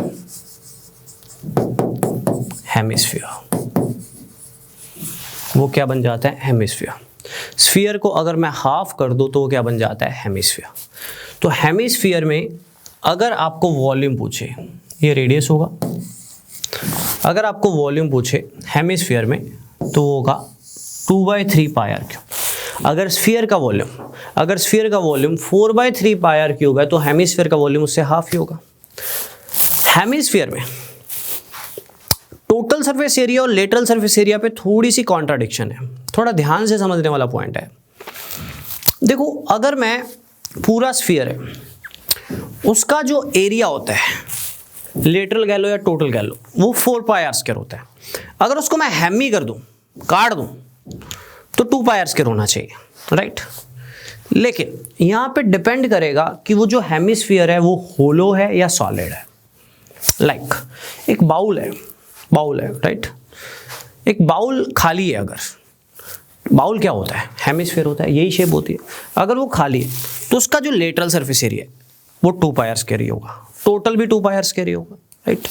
हेमिस्फीयर। वो क्या बन जाता है? हेमिस्फीयर। स्फीयर को अगर मैं हाफ कर दूं तो वो क्या बन जाता है? हेमिस्फीयर। तो हेमिस्फीयर में अगर आपको वॉल्यूम पूछे, ये रेडियस होगा, अगर आपको वॉल्यूम पूछे हेमिस्फीयर में तो होगा 2/3 पाई आर क्यूब। अगर स्फीयर का वॉल्यूम 4/3 पाई आर क्यूब है तो हेमिस्फीयर का वॉल्यूम उससे हाफ ही होगा। हेमिस्फीयर में टोटल सरफेस एरिया और लेटरल सरफेस एरिया पे थोड़ी सी कॉन्ट्राडिक्शन है, थोड़ा ध्यान से समझने वाला पॉइंट है। देखो, अगर मैं पूरा स्फीयर है, उसका जो एरिया होता है, लेटरल कह लो या टोटल कह लो, वो 4 पाई आर स्क्वायर होता है। अगर उसको मैं हेमी कर दूं, काट दूं, तो 2 पाई आर स्क्वायर होना चाहिए, राइट। लेकिन यहां पे डिपेंड करेगा कि वो जो हेमिस्फीयर है वो होलो है या सॉलिड है। लाइक एक बाउल है, राइट। एक बाउल खाली है, अगर बाउल क्या होता है? हेमिस्फीयर होता है, यही शेप होती है। अगर वो खाली है तो उसका जो लेटरल सरफेस एरिया है वो 2 पाई आर स्क्वायर ही होगा, टोटल भी 2 पाई आर स्क्वायर ही होगा, राइट,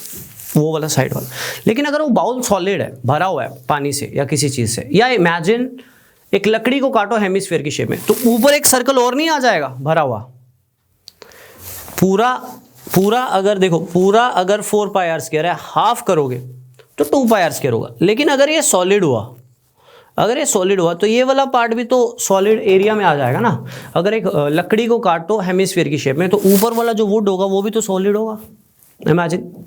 वो वाला साइड वाला। लेकिन अगर वो बाउल सॉलिड है, भरा हुआ है पानी से या किसी चीज से, या इमेजिन एक लकड़ी को काटो हेमिस्फीयर की शेप में, तो ऊपर एक सर्कल और नहीं आ जाएगा भरा हुआ? पूरा अगर देखो, पूरा अगर 4 पाई आर स्क्वायर है, हाफ करोगे तो 2 पाई आर स्क्वायर होगा। लेकिन अगर ये सॉलिड हुआ तो ये वाला पार्ट भी तो सॉलिड एरिया में आ जाएगा ना। अगर एक लकड़ी को काटो हेमिस्फीयर की शेप में तो ऊपर वाला जो वुड होगा वो भी तो सॉलिड होगा, इमेजिन,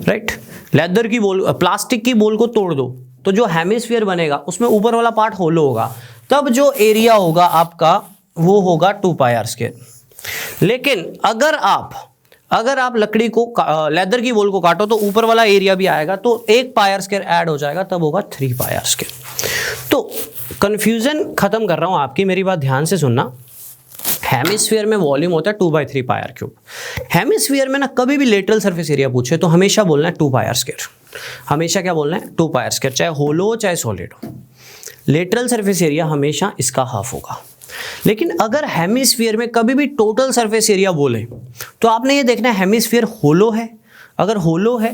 राइट। लेदर की बॉल, प्लास्टिक की बॉल को तोड़ दो तो जो हेमिस्फीयर बनेगा उसमें ऊपर वाला पार्ट होलो होगा, तब जो एरिया होगा आपका वो होगा 2 पाई आर स्क्वायर। लेकिन अगर आप लकड़ी को, लेदर की बॉल को काटो तो ऊपर वाला एरिया भी आएगा, तो 1 पाई आर स्क्वायर ऐड हो जाएगा, तब होगा 3 पाई आर स्क्वायर। तो कंफ्यूजन खत्म कर रहा हूं आपकी, मेरी बात ध्यान से सुनना। हेमिस्फीयर में वॉल्यूम होता है 2/3 पाई आर क्यूब। हेमिस्फीयर में ना कभी भी लेटरल सरफेस एरिया पूछे तो हमेशा बोलना है 2 पाई आर स्क्वायर। हमेशा क्या बोलना है? 2 पाई आर स्क्वायर, चाहे होलो हो चाहे सॉलिड हो। लेटरल सरफेस एरिया हमेशा इसका हाफ होगा। लेकिन अगर हेमिस्फीयर में कभी भी टोटल सरफेस एरिया बोले तो आपने ये देखना है हेमिस्फीयर होलो है, अगर होलो है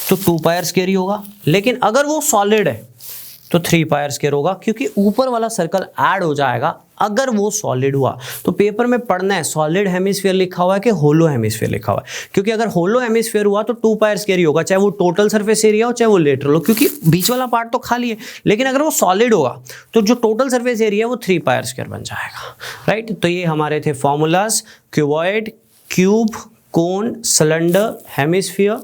तो 2 पाई आर स्क्वायर ही होगा। लेकिन अगर वो सॉलिड है तो 3 पाई आर स्क्वायर होगा, क्योंकि ऊपर वाला सर्कल ऐड हो जाएगा अगर वो सॉलिड हुआ। तो पेपर में पढ़ना है सॉलिड हेमिस्फीयर लिखा हुआ है कि होलो हेमिस्फीयर लिखा हुआ है, क्योंकि अगर होलो हेमिस्फीयर हुआ तो 2 पाई आर स्क्वायर ही होगा, चाहे वो टोटल सरफेस एरिया हो चाहे वो लेटरल हो, क्योंकि बीच वाला पार्ट तो खाली है। लेकिन अगर वो सॉलिड होगा तो जो टोटल सरफेस एरिया है वो 3 पाई आर स्क्वायर बन जाएगा, राइट। तो ये हमारे थे फॉर्मूलाज, क्यूबॉइड, क्यूब, कोन, सिलेंडर, हेमिस्फीयर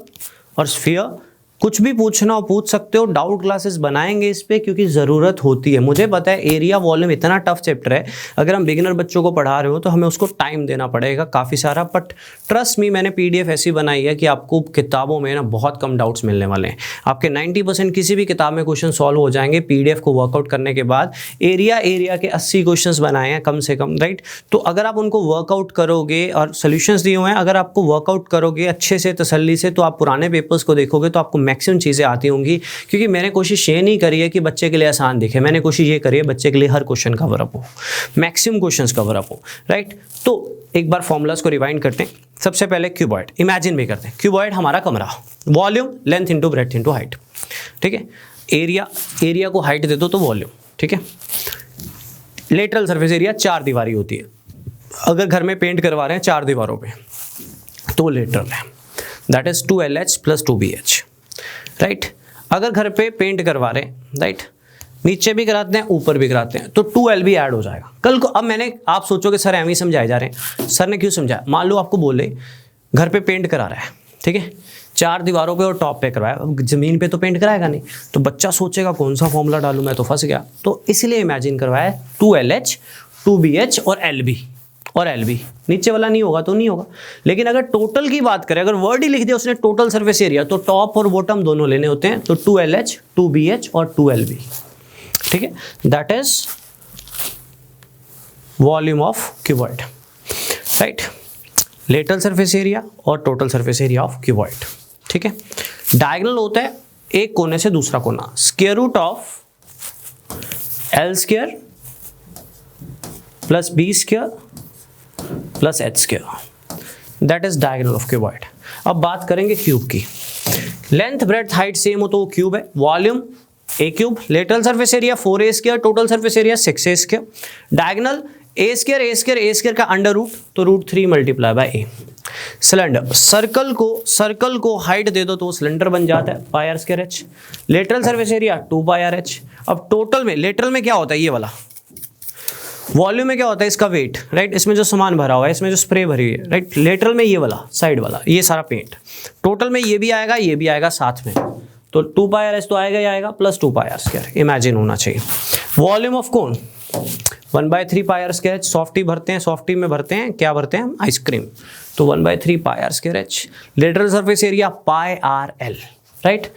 और स्फीयर। कुछ भी पूछना हो पूछ सकते हो, डाउट क्लासेस बनाएंगे इस पे क्योंकि ज़रूरत होती है। मुझे पता है एरिया वॉल्यूम इतना टफ चैप्टर है, अगर हम बिगिनर बच्चों को पढ़ा रहे हो तो हमें उसको टाइम देना पड़ेगा काफ़ी सारा, बट ट्रस्ट मी मैंने PDF ऐसी बनाई है कि आपको किताबों में ना बहुत कम डाउट्स मिलने वाले हैं। आपके 90% किसी भी किताब में क्वेश्चन सॉल्व हो जाएंगे PDF को वर्कआउट करने के बाद। एरिया के 80 क्वेश्चन बनाए हैं कम से कम, राइट। तो अगर आप उनको वर्कआउट करोगे और सोल्यूशंस दिए हुए हैं, अगर आपको वर्कआउट करोगे अच्छे से तसल्ली से तो आप पुराने पेपर्स को देखोगे तो आपको मैक्सिमम चीज़ें आती होंगी। क्योंकि मैंने कोशिश ये नहीं करी है कि बच्चे के लिए आसान दिखे, मैंने कोशिश ये करी है बच्चे के लिए हर क्वेश्चन कवर अप हो, मैक्सिमम क्वेश्चंस कवर अप हो, राइट। तो एक बार फॉर्मूलाज को रिवाइंड करते हैं। सबसे पहले क्यूबॉइड इमेजिन भी करते हैं। क्यूबॉइड हमारा कमरा, volume length into breadth into height, ठीक है। एरिया को हाइट दे दो तो वॉल्यूम, ठीक है। लेटरल सरफेस एरिया 4 दीवारी होती है, अगर घर में पेंट करवा रहे हैं 4 दीवारों पे तो लेटरल है, that is 2LH plus 2BH, right. अगर घर पे पेंट करवा रहे हैं, राइट, नीचे भी कराते हैं ऊपर भी कराते हैं तो 2L भी ऐड हो जाएगा कल को। अब मैंने, आप सोचोगे सर एम ही समझाए जा रहे हैं, सर ने क्यों समझाया। मान लो आपको बोले घर पे पेंट करा रहा है, ठीक है, 4 दीवारों पे और टॉप पे करवाया, जमीन पे तो पेंट कराएगा नहीं, तो बच्चा सोचेगा कौन सा फॉर्मूला डालूं, मैं तो फंस गया। तो इसलिए इमेजिन करवाया 2LH 2BH और LB, नीचे वाला नहीं होगा तो नहीं होगा। लेकिन अगर टोटल की बात करें, अगर वर्ड ही लिख दिया उसने टोटल सरफेस एरिया, तो टॉप और बॉटम दोनों लेने होते हैं, तो 2LH 2BH और 2LB, ठीक है। That is volume of cuboid, right. Lateral surface area और total surface area of cuboid, ठीक है। डायगोनल होता है एक कोने से दूसरा कोना, square root of L square plus B square plus H square, that is diagonal of cuboid. अब बात करेंगे क्यूब की। लेंथ ब्रेड्थ हाइट सेम हो तो वो क्यूब है, volume A cube, lateral surface area 4A square, total surface area 6A square, diagonal A square का under root तो √3 multiply by A। Cylinder, circle को हाइट दे दो तो वो सिलेंडर बन जाता है pi are square H। Lateral surface area 2 pi R H। अब टोटल में, लेटरल में क्या होता है ये वाला, वॉल्यूम में क्या होता है इसका वेट, राइट, इसमें जो सामान भरा हुआ है, इसमें जो स्प्रे भरी है, राइट। लेटरल में ये वाला साइड वाला ये सारा पेंट, टोटल में ये भी आएगा साथ में, तो 2 पाई आर H तो आएगा ही आएगा plus 2 pi are square, imagine होना चाहिए। Volume of cone 1/3 pi are square H। Softy में भरते हैं क्या भरते हैं हम, आइसक्रीम, तो 1/3 pi are square H। Lateral surface area pi R L, right.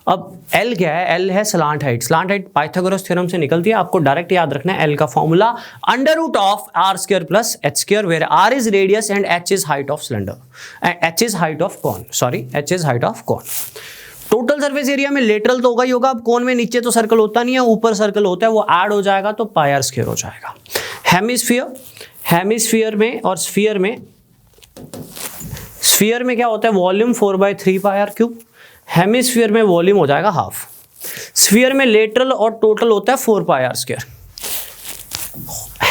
अब L क्या है, L है स्लांट हाइट पाइथागोरस थ्योरम से निकलती है, आपको डायरेक्ट याद रखना है L का formula under root of R square plus H square, where R is radius and H is height of cylinder, H is height of cone. Total surface area में lateral तो होगा ही होगा, अब कोन में नीचे तो सर्कल होता नहीं है, ऊपर सर्कल होता है, वो ऐड हो जाएगा तो पाई आर स्क्वायर हो जाएगा। हेमिस्फीयर में और स्फीयर में क्या होता है, volume 4/3 pi are cube, hemisphere में वॉल्यूम हो जाएगा हाफ, स्फीयर में लेटरल और टोटल होता है 4 पाई आर स्क्वायर,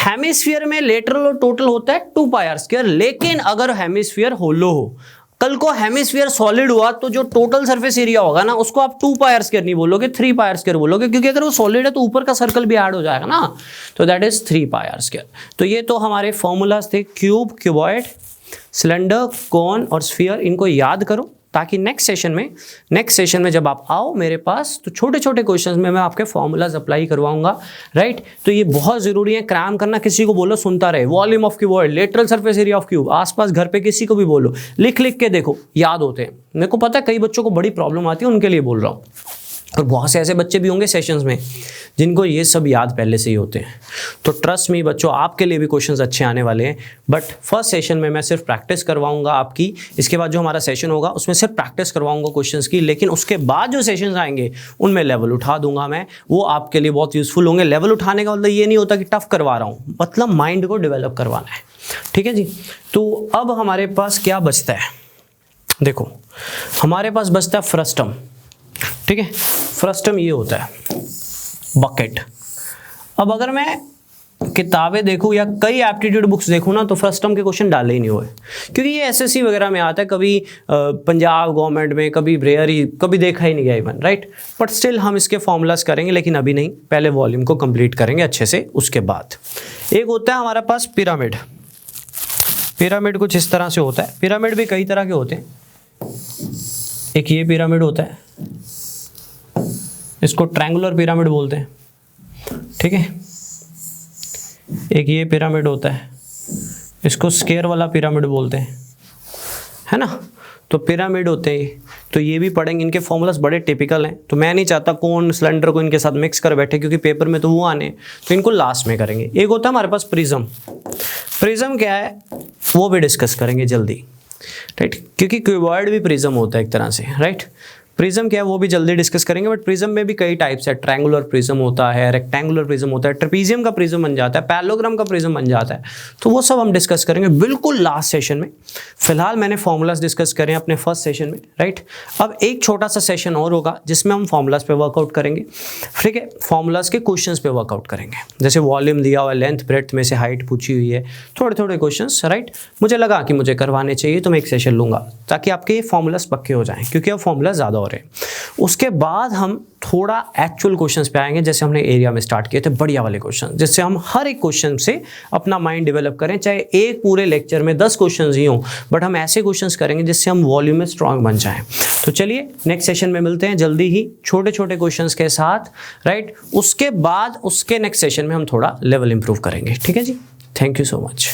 हेमिस्फीयर में लेटरल और टोटल होता है 2 पाई आर स्क्वायर। लेकिन अगर हेमिस्फीयर होलो हो, कल को हेमिस्फीयर सॉलिड हुआ तो जो टोटल सरफेस एरिया होगा ना उसको आप 2 पाई आर स्क्वायर नहीं बोलोगे, 3 पाई आर स्क्वायर बोलोगे, क्योंकि अगर वो सॉलिड है तो ऊपर का सर्कल भी ऐड हो जाएगा ना, तो that is 3 pi are square. तो ये तो हमारे फॉर्मूलाज थे, क्यूब, क्यूबॉइड, सिलेंडर, कोन और स्फीयर, इनको याद करो ताकि नेक्स्ट सेशन में जब आप आओ मेरे पास तो छोटे छोटे क्वेश्चंस में मैं आपके फॉर्मूलाज अप्लाई करवाऊंगा, राइट। तो ये बहुत जरूरी है, क्रैम करना, किसी को बोलो सुनता रहे, volume of cuboid, lateral surface area of cube, आसपास घर पे किसी को भी बोलो, लिख के देखो, याद होते हैं। मेरे को पता है कई बच्चों को बड़ी प्रॉब्लम आती है, उनके लिए बोल रहा हूँ, और बहुत से ऐसे बच्चे भी होंगे सेशंस में जिनको ये सब याद पहले से ही होते हैं। तो ट्रस्ट मी बच्चों, आपके लिए भी क्वेश्चंस अच्छे आने वाले हैं, बट फर्स्ट सेशन में मैं सिर्फ प्रैक्टिस करवाऊंगा आपकी, इसके बाद जो हमारा सेशन होगा उसमें सिर्फ प्रैक्टिस करवाऊंगा क्वेश्चंस की, लेकिन उसके बाद जो सेशंस आएंगे उनमें लेवल उठा दूंगा मैं, वो आपके लिए बहुत यूजफुल होंगे। लेवल उठाने का मतलब ये नहीं होता कि टफ करवा रहा हूँ, मतलब माइंड को डेवलप करवाना है, ठीक है जी। तो अब हमारे पास क्या बचता है, देखो हमारे पास बचता है फ्रस्टम, ठीक है। फ्रस्टम ये होता है बकेट। अब अगर मैं किताबें देखूं या कई एप्टीट्यूड बुक्स देखूं ना तो फ्रस्टम के क्वेश्चन डाले ही नहीं हुए, क्योंकि ये एसएससी वगैरह में आता है, कभी पंजाब गवर्नमेंट में, कभी रेयर, कभी देखा ही नहीं गया इवन, राइट। बट स्टिल हम इसके फॉर्मूलाज करेंगे, लेकिन अभी नहीं, पहले वॉल्यूम को कंप्लीट करेंगे अच्छे से। उसके बाद एक होता है हमारे पास पिरामिड। पिरामिड कुछ इस तरह से होता है, पिरामिड भी कई तरह के होते हैं, एक ये पिरामिड होता है, इसको ट्रायंगुलर पिरामिड बोलते हैं, ठीक है। एक ये पिरामिड होता है, इसको स्क्वायर वाला पिरामिड बोलते हैं, है ना। तो पिरामिड होते हैं, तो ये भी पढ़ेंगे। इनके फॉर्मूलास बड़े टिपिकल हैं, तो मैं नहीं चाहता कौन सिलेंडर को इनके साथ मिक्स कर बैठे, क्योंकि पेपर में तो वो आने, तो इनको लास्ट में करेंगे। एक होता है हमारे पास प्रिज्म। प्रिज्म क्या है वो भी डिस्कस करेंगे जल्दी, राइट, क्योंकि क्यूबॉइड भी प्रिज्म होता है एक तरह से, राइट। प्रिज्म क्या है वो भी जल्दी डिस्कस करेंगे। बट प्रिज्म में भी कई टाइप्स है, ट्रायंगुलर प्रिज्म होता है, रेक्टेंगुलर प्रिज्म होता है, ट्रेपीजियम का प्रिज्म बन जाता है, पैरेललोग्राम का प्रिज्म बन जाता है। तो वो सब हम डिस्कस करेंगे बिल्कुल लास्ट सेशन में। फिलहाल मैंने फॉर्मूलाज डिस्कस करें अपने फर्स्ट सेशन में, राइट। अब एक छोटा सा सेशन और होगा जिसमें हम फॉर्मूलाज पे वर्कआउट करेंगे, ठीक है। फॉर्मूलाज के क्वेश्चंस पे वर्कआउट करेंगे, जैसे वॉल्यूम दिया हुआ, लेंथ ब्रेड्थ में से हाइट पूछी हुई है, थोड़े थोड़े क्वेश्चंस, राइट। मुझे लगा कि मुझे करवाने चाहिए तो मैं एक सेशन लूंगा ताकि आपके ये फॉर्मूलाज पक्के हो जाएं, क्योंकि अब फॉर्मूला ज़्यादा हो रहे हैं। उसके बाद हम थोड़ा एक्चुअल क्वेश्चंस पे आएंगे, जैसे हमने एरिया में स्टार्ट किए थे, बढ़िया वाले क्वेश्चन, जिससे हम हर एक क्वेश्चन से अपना माइंड डेवलप करें। चाहे एक पूरे लेक्चर में 10 क्वेश्चंस ही हों, बट हम ऐसे क्वेश्चंस करेंगे जिससे हम वॉल्यूम में स्ट्रांग बन जाएं। तो चलिए नेक्स्ट सेशन में मिलते हैं जल्दी ही छोटे छोटे क्वेश्चंस के साथ, राइट। उसके बाद उसके नेक्स्ट सेशन में हम थोड़ा लेवल इंप्रूव करेंगे, ठीक है जी। Thank you so much.